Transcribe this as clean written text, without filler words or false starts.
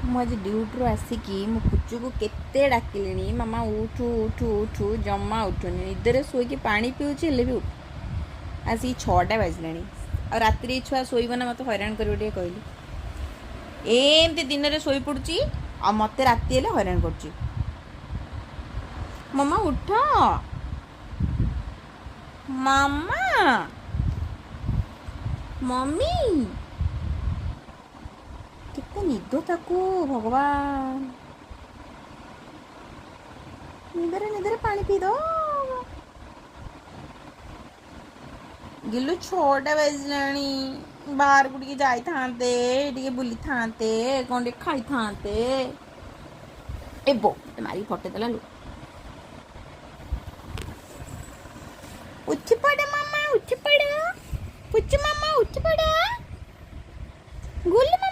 ମୁଁ ଆଜି ଡ୍ୟୁଟିରୁ ଆସିକି ମୋ କୁଚୁକୁ କେତେ ଡାକିଲିଣି, ମାମା ଉଠୁ ଉଠୁ ଉଠୁ, ଜମା ଉଠୁନି। ନିଦରେ ଶୋଇକି ପାଣି ପିଉଛି, ହେଲେ ବି ଉଠୁ। ଆସିକି 6ଟା ବାଜିଲାଣି। ଆଉ ରାତିରେ ଛୁଆ ଶୋଇବ ନା ମୋତେ ହଇରାଣ କରିବ ଟିକେ କହିଲି। ଏମିତି ଦିନରେ ଶୋଇପଡ଼ୁଛି ଆଉ ମୋତେ ରାତି ହେଲେ ହଇରାଣ କରୁଛି। ମାମା ଉଠ, ମାମା, ମମି। କେତେ ନିଦ ତାକୁ, ଭଗବାନ। ନିଦରେ ନିଦରେ ପାଣି ପିଇଦବ। ଗିଲୁ 6ଟା ବାଜିଲାଣି। ବାହାରକୁ ଟିକେ ଯାଇଥାନ୍ତେ, ଟିକେ ବୁଲିଥାନ୍ତେ, କ'ଣ ଟିକେ ଖାଇଥାନ୍ତେ। ଏ ବୋ ମାରିକି ଫଟେଇଦେଲା ଲୋ। ଉଠି ପଡ଼ ମାମା, ଉଠି ପଡ଼। ପୁଚୁ ମାମା ଉଠି ପଡ଼। ଗୁଲୁ ମାମା